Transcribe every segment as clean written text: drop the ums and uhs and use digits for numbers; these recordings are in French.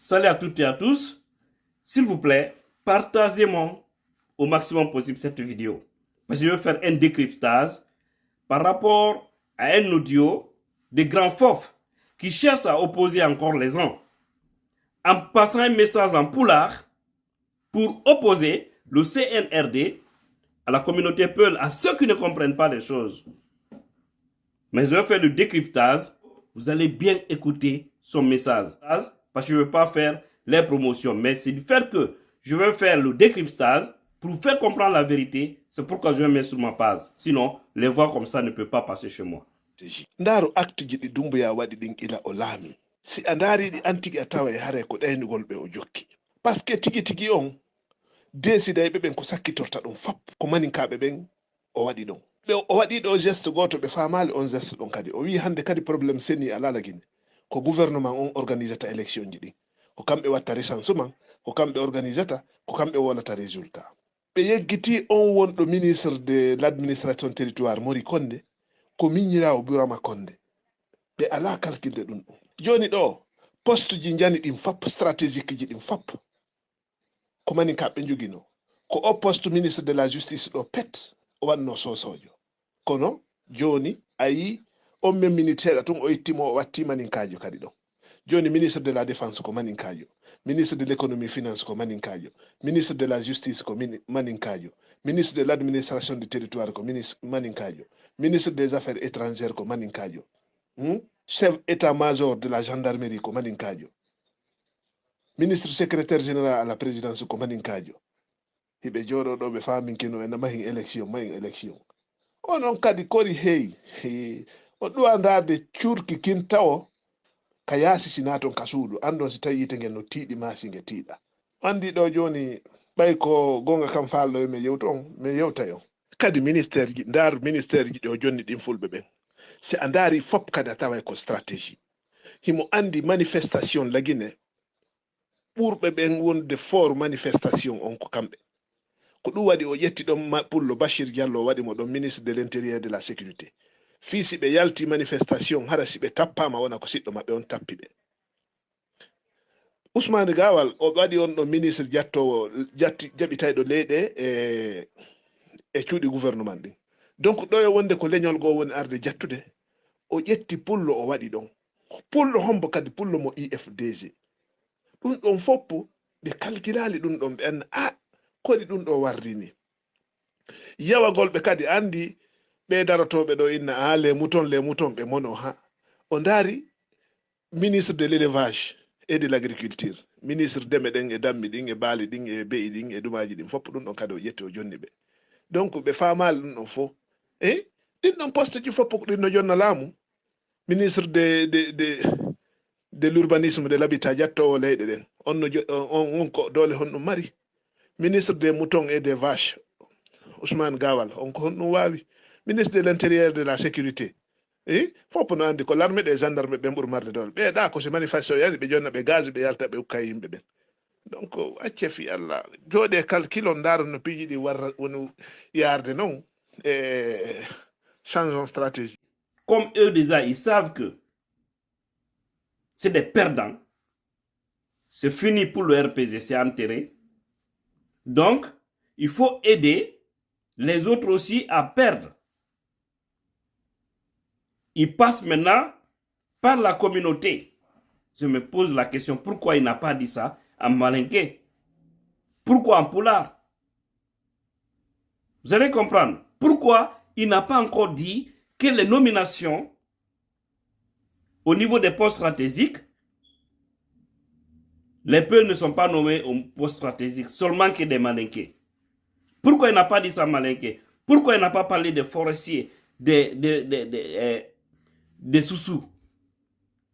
Salut à toutes et à tous. S'il vous plaît, partagez-moi au maximum possible cette vidéo. Parce que je vais faire un décryptage par rapport à un audio de grands fofs qui cherchent à opposer encore les uns en passant un message en poulard pour opposer le CNRD à la communauté Peul, à ceux qui ne comprennent pas les choses. Mais je vais faire le décryptage. Vous allez bien écouter son message. Parce que je ne veux pas faire les promotions. Mais c'est du fait que je vais faire le décryptage pour faire comprendre la vérité. C'est pourquoi je vais mettre sur ma page. Sinon, les voix comme ça ne peuvent pas passer chez moi. Ndaro acte jiɗi Dumbuya waɗi ɗin ila o laami si a ndaari ɗi antigi a tawa e hare ko ɗaynugol ɓe o jokki par ce que tigi on desidayɓe ɓen ko sakkitorta ɗum fap ko maninkaɓe ɓen o waɗi ɗon ɓe o waɗi ɗo geste goto ɓe famali on geste ɗon kadi o wi hande kadi probléme seni a lalagine ko gouvernement on organisata élection ji ɗin ko kamɓe watta recensement ko kamɓe organisata ko kamɓe wolata résultat ɓe yeggiti on wonɗo ministre de l' administration territoire Mori Konde ko miñirawo burama Konde ɓe ala calculde ɗum ɗum joni ɗo poste ji jani ɗin fap stratégique ji ɗin fap ko mani kaɓe jogino ko o poste ministre de la justice ɗo pet o wanno sosojo kono joni ayi on men ministére tun o ittimo o watti maninkajo kadi ɗon joni ministre de la défense ko maninkajo ministre de l'économie finance ko maninkajo ministre de la justice ko maninkajo ministre de l'administration du territoire ko maninkajo ministre des affaires étrangères ko maninkajo chef état-major de la gendarmerie ko maninkajo ministre secrétaire général à la présidence ko maninkajo hiɓe jooɗoɗo ɓe faminkino ena mahin élection onon kadi kori heyi o ɗuwa ndade curki kin tawo ka yaasi sina toon ka suudu andon si tawi yite ngel no tiiɗi masinge tiiɗa andi ɗo joni ɓay ko gonga kam falɗo mi yewta on mi yewta on kadi ministére ji ndar ministére ji ɗo jonni ɗin fulɓe ɓen si a ndaari fop kadi a taway ko stratégie himo andi manifestation lagine ɓurɓe ɓen wonde fort manifestation on ko kamɓe ko ɗum waɗi o ƴetti ɗon pullo Bachir Diallo o waɗi mo ɗon ministre de l' intérieur de la sécurité fii si ɓe yalti manifestation hara si ɓe tappama wona ko siɗɗo maɓɓe on tappi ɓe Ousmane Gawal o waɗi on ɗo ministre jattowo jaɓitayɗo leyɗe e cuuɗi gouvernement ɗin donc ɗo e wonde ko leñol goo woni arde jattude o ƴetti pullo o waɗi ɗon pullo hombo kadi pullo mo IFDG ɗum ɗon foppo ɓe calculali ɗum ɗon ɓe anna a koɗi ɗum ɗo warrini yawagol ɓe kadi andi ɓe darotoɓe ɗo inna a les moutons ɓe mono ha o ndaari ministre de l' élevage et de l' agriculture ministre deme ɗen e dammi ɗin e baali ɗin e beyi ɗin e dumaji ɗin foppo ɗum ɗon kadi o ƴetti o jonni ɓe donc ɓe famali ɗum ɗon fo ɗin ɗon poste ji foppo ko ɗin no jonna laamu ministre de l'urbanisme de l'habitat jattowo leyɗe ɗen on ko dole honɗum mari ministre des moutons et des vaches Ousmane Gawal on ko honɗum wawi ministre de l' intérieur de la sécurité foppo no andi ko l'armée des gendarmes ɓen ɓuuri marde dole ɓeeɗa ko so manifestation yani ɓe jonna ɓe gaz ɓe yalta ɓe hukka yimɓe ɓen donc acce fi Allah jooɗe calcul on ndaara no piiji ɗi warra woni yarde noon e changeons stratégie. Comme eux déjà, ils savent que c'est des perdants. C'est fini pour le RPG, c'est enterré. Donc, il faut aider les autres aussi à perdre. Il passe maintenant par la communauté. Je me pose la question, pourquoi il n'a pas dit ça en malinqué? Pourquoi en poulard? Vous allez comprendre. Pourquoi il n'a pas encore dit que les nominations au niveau des postes stratégiques, les peuples ne sont pas nommés au poste stratégique, seulement que des malinqués. Pourquoi il n'a pas dit ça malinqué? Pourquoi il n'a pas parlé des forestiers, des sous-sous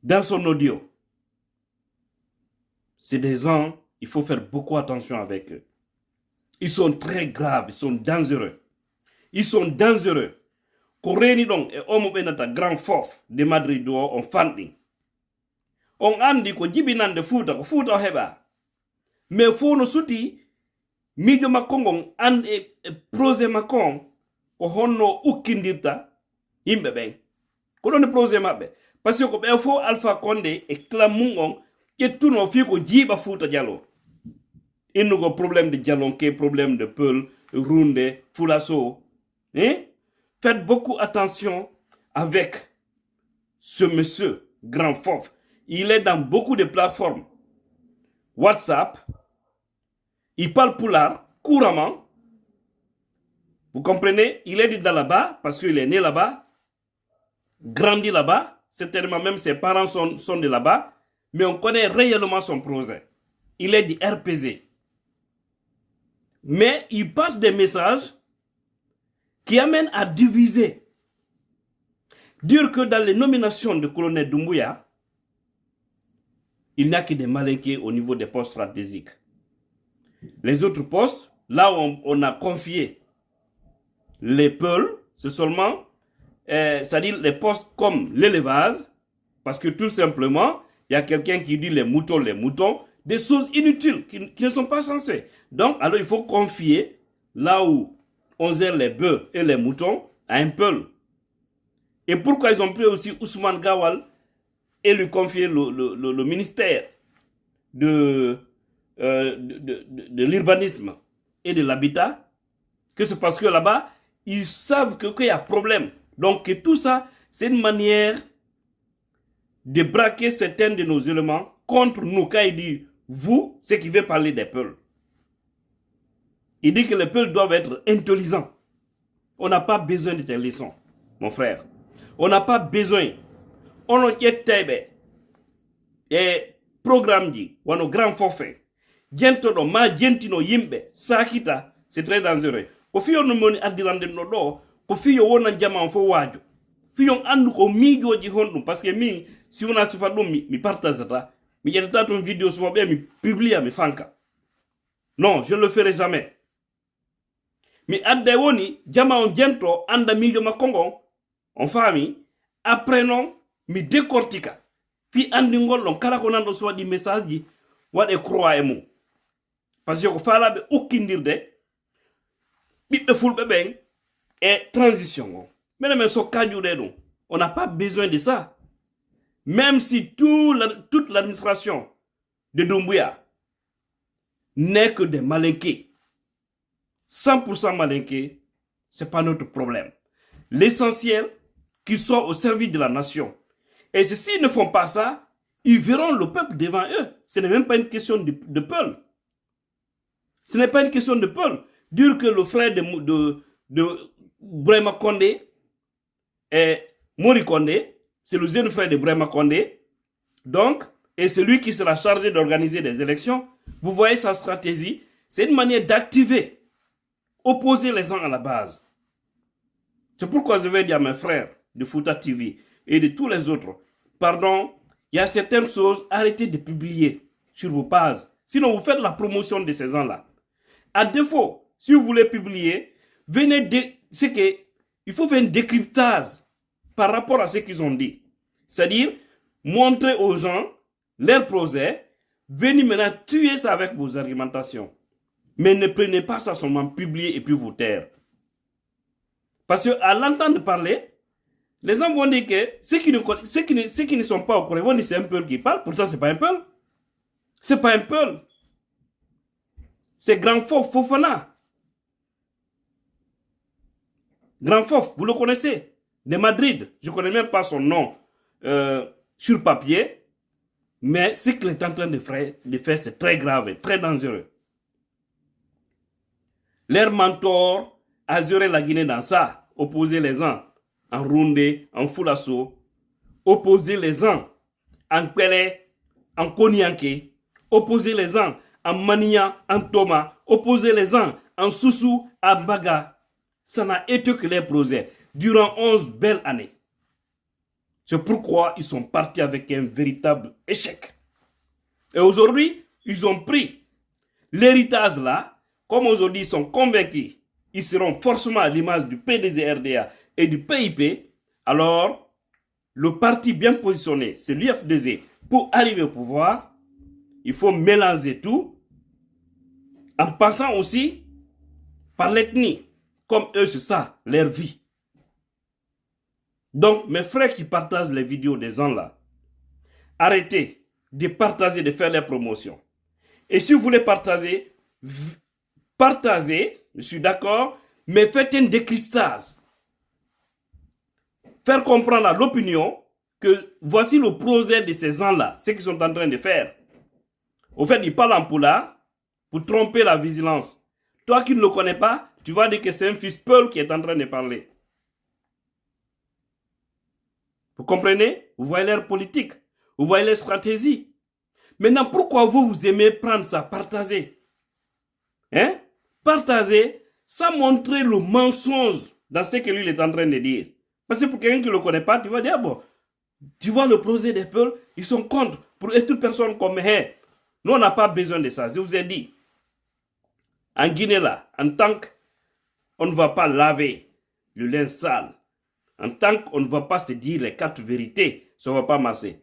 dans son audio? C'est des gens, il faut faire beaucoup attention avec eux. Ils sont très graves, ils sont dangereux. Ils sont dangereux. Koreni donc e omo benata grand fof de Madrid do on fandi. On andi ko jibinande Fouta ko Fouta o heba. Mais fo no suti mijo makongon an e projet makon ko honno ukkindirta yimbe ben. Ko don projet mabbe parce que ko be fo Alpha Condé e clamun on Et tout nos filles qui jiba Fouta Diallo. Il nous a problème de Dialonké, problème de Peul, Runde, Foulasso. Hein? Faites beaucoup attention avec ce monsieur, Grand Fof. Il est dans beaucoup de plateformes. WhatsApp. Il parle poulard couramment. Vous comprenez? Il est dans là-bas parce qu'il est né là-bas, grandi là-bas. Certainement même ses parents sont de là-bas. Mais on connaît réellement son projet. Il est du RPZ. Mais il passe des messages qui amènent à diviser. Dire que dans les nominations de colonel Doumbouya, il n'y a que des malinqués au niveau des postes stratégiques. Les autres postes, là où on a confié les peuls, c'est seulement, c'est-à-dire les postes comme l'élevage, parce que tout simplement, il y a quelqu'un qui dit les moutons, des choses inutiles qui ne sont pas censées. Donc, alors il faut confier là où on gère les bœufs et les moutons à un peul. Et pourquoi ils ont pris aussi Ousmane Gawal et lui confier le ministère de l'urbanisme et de l'habitat? Que c'est parce que là-bas, ils savent qu'il y a problème. Donc, que tout ça, c'est une manière de braquer certains de nos éléments contre nous. Quand il dit vous, c'est qu'il veut parler des peuples. Il dit que les peuples doivent être intelligents. On n'a pas besoin de tes leçons, mon frère. On n'a pas besoin. On a été et programme dit, ou un grand forfait. Gentino ma gentino yimbe, sakita, c'est très dangereux. Ko fiyo no moni adirande no do, ko fiyo wona jama fo waju. Fiyo andu ko mijoji hondu parce que mi si on a sifa dum mi partage ça. Mi yetta ton vidéo sur bien mi publie mi fanka. Non, je ne le ferai jamais. Mi adde woni jama on gento anda mijo makongo on fami après non mi décortica. Fi andi ngollon kala ko nando so wadi message ji wade croix e mum. Parce que ko faalabe okkindirde bibbe fulbe ben et transition. Mais so kajude dum, on n'a pas besoin de ça. Même si toute l'administration de Doumbouya n'est que des malinqués, 100% malinqués, c'est pas notre problème. L'essentiel, qu'ils soient au service de la nation. Et s'ils ne font pas ça, ils verront le peuple devant eux. Ce n'est même pas une question de peuple. Ce n'est pas une question de peuple. Dire que le frère de Brema Condé est Mori Condé, c'est le jeune frère de Brema Condé, donc, et c'est lui qui sera chargé d'organiser des élections. Vous voyez sa stratégie, c'est une manière d'activer, opposer les gens à la base. C'est pourquoi je vais dire à mes frères de Fouta TV et de tous les autres, pardon, il y a certaines choses, arrêtez de publier sur vos pages. Sinon, vous faites la promotion de ces gens-là. À défaut, si vous voulez publier, c'est que il faut faire un décryptage par rapport à ce qu'ils ont dit. C'est-à-dire, montrer aux gens leur projet, venez maintenant tuer ça avec vos argumentations. Mais ne prenez pas ça seulement publier et puis vous taire. Parce qu'à l'entendre parler, les gens vont dire que ceux qui ne sont pas au courant vont dire que c'est un peuple qui parle, pourtant c'est pas un peuple. C'est pas un peuple. C'est Grand Fof Fofana. Grand Fof, vous le connaissez, de Madrid. Je ne connais même pas son nom sur papier. Mais ce qu'il est en train de faire, c'est très grave et très dangereux. Leur mentor a géré la Guinée dans ça. Opposer les gens en Rundé, en Foulasso. Opposer les gens en Kwele, en Konyanké. Opposer les gens en Mania, en Thomas. Opposer les gens en Soussou, à Baga. Ça n'a été que les projets durant 11 belles années. C'est pourquoi ils sont partis avec un véritable échec. Et aujourd'hui, ils ont pris l'héritage là. Comme aujourd'hui, ils sont convaincus, ils seront forcément à l'image du PDG-RDA et du PIP. Alors, le parti bien positionné, c'est l'UFDZ, pour arriver au pouvoir, il faut mélanger tout, en passant aussi par l'ethnie. Comme eux, c'est ça, leur vie. Donc, mes frères qui partagent les vidéos des gens là, arrêtez de partager, de faire les promotions. Et si vous voulez partager, partagez, je suis d'accord, mais faites un décryptage. Faire comprendre à l'opinion que voici le projet de ces gens-là, ce qu'ils sont en train de faire. Au fait, ils parlent en poula pour tromper la vigilance. Toi qui ne le connais pas, tu vas dire que c'est un fils Peul qui est en train de parler. Vous comprenez? Vous voyez leur politique, vous voyez leur stratégie. Maintenant, pourquoi vous aimez prendre ça, partager? Hein? Partager sans montrer le mensonge dans ce que lui il est en train de dire. Parce que pour quelqu'un qui ne le connaît pas, tu vas dire, bon, tu vois le projet des peuples, ils sont contre. Pour toute personne comme, hey, nous on n'a pas besoin de ça. Je vous ai dit, en Guinée là, en tant qu'on ne va pas laver le linge sale, en tant qu'on ne va pas se dire les 4 vérités, ça ne va pas marcher.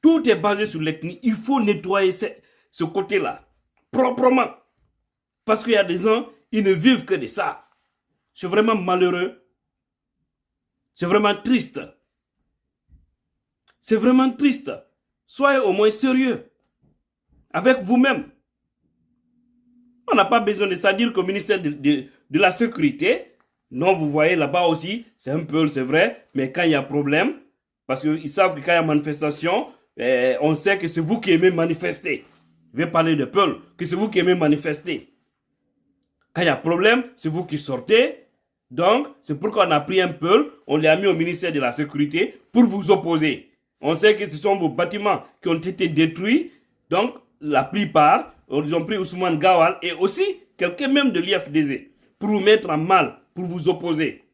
Tout est basé sur l'ethnie. Il faut nettoyer ce côté-là proprement. Parce qu'il y a des gens, ils ne vivent que de ça. C'est vraiment malheureux. C'est vraiment triste. C'est vraiment triste. Soyez au moins sérieux avec vous-même. On n'a pas besoin de ça dire qu'au ministère de la Sécurité, non, vous voyez là-bas aussi, c'est un peu, c'est vrai, mais quand il y a problème, parce qu'ils savent que quand il y a manifestation, on sait que c'est vous qui aimez manifester. Je vais parler de Peul, que c'est vous qui aimez manifester. Quand il y a problème, c'est vous qui sortez. Donc, c'est pourquoi on a pris un Peul, on l'a mis au ministère de la Sécurité pour vous opposer. On sait que ce sont vos bâtiments qui ont été détruits. Donc, la plupart, ils ont pris Ousmane Gawal et aussi quelqu'un même de l'IFDZ pour vous mettre en mal, pour vous opposer.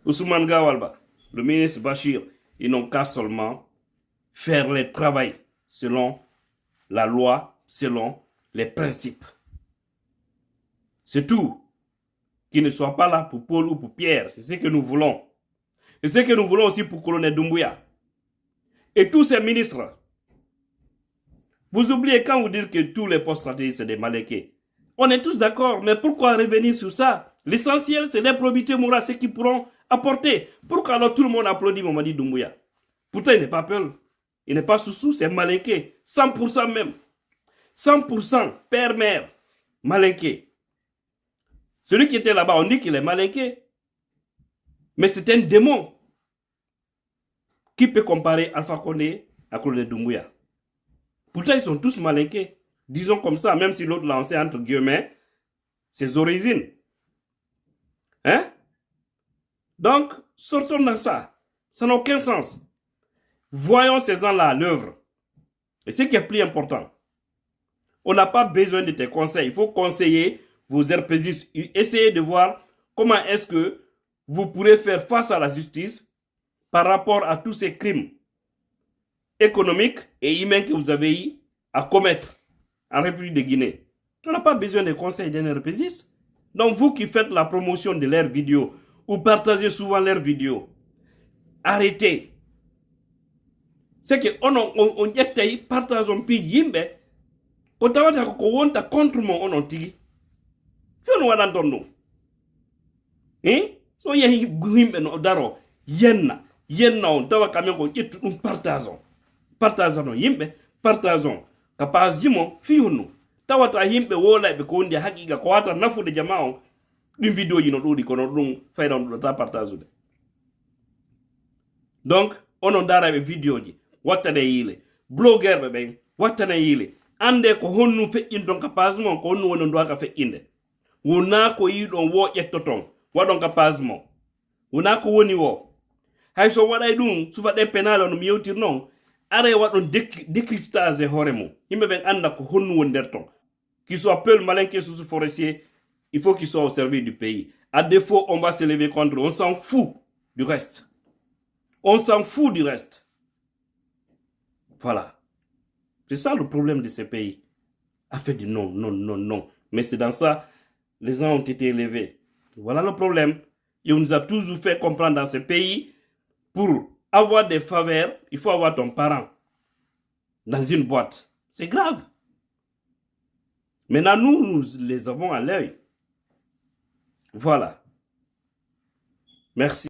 Ousmane Gawal, le ministre Bachir, ils n'ont qu'à seulement faire le travail selon la loi, selon les principes. C'est tout. Qu'ils ne soient pas là pour Paul ou pour Pierre. C'est ce que nous voulons. Et ce que nous voulons aussi pour Colonel Doumbouya. Et tous ces ministres. Vous oubliez quand vous dites que tous les postes stratégiques, c'est des Malinqués. On est tous d'accord, mais pourquoi revenir sur ça? L'essentiel, c'est les probités morales, ce qu'ils pourront apporter. Pourquoi alors tout le monde applaudit Mamadi Doumbouya? Pourtant, il n'est pas Peul. Il n'est pas Soussou, c'est Malinqué. 100% même. 100% père-mère. Malinqué. Celui qui était là-bas, on dit qu'il est Malinqué. Mais c'est un démon. Qui peut comparer Alpha Condé à Colonel Doumbouya? Pourtant, ils sont tous Malinqués. Disons comme ça, même si l'autre l'a lancé entre guillemets, ses origines. Hein? Donc, sortons dans ça. Ça n'a aucun sens. Voyons ces gens-là à l'œuvre. Et ce qui est plus important, on n'a pas besoin de tes conseils. Il faut conseiller vos RPGistes. Essayez de voir comment est-ce que vous pourrez faire face à la justice par rapport à tous ces crimes économiques et humains que vous avez eu à commettre en République de Guinée. On n'a pas besoin de conseils d'un RPGiste. Donc vous qui faites la promotion de leurs vidéos ou partagez souvent leurs vidéos, arrêtez. C'est que on y partage un peu yimbe. Quand on a ko contre moi on tigi. Fion wadan donno. So yehi yimbe no daro yenna on tawa kamen ko yettu dum partageons. Partageons yimbe, partageons. Kapaz yimo fiunu. Tawata yimbe wola be ko ndi hakika ko wata nafude jama'o dum vidéo yi no dudi ko no dum fayda on ta partage. Donc onon dara be vidéo ji wattane yile blogger be ben wattane yile ande ko honnu fe'in don ka page mon ko honnu wonon do ka fe'inde wona ko yi don wo yettoton wadon ka page mon wona ko woni wo hay so waday dum sufa de penal no mi yewtir non are wadon décryptage e hore mo yimbe ben anda ko honnu won der ton qu'il soit Peul, Malinqué, sous forestier, il faut qu'ils soient au service du pays. À défaut, on va se lever contre eux. On s'en fout du reste. On s'en fout du reste. Voilà. C'est ça le problème de ces pays. A fait du non, non, non, non. Mais c'est dans ça, les gens ont été élevés. Voilà le problème. Et on nous a toujours fait comprendre dans ces pays, pour avoir des faveurs, il faut avoir ton parent dans une boîte. C'est grave. Maintenant, nous les avons à l'œil. Voilà. Merci.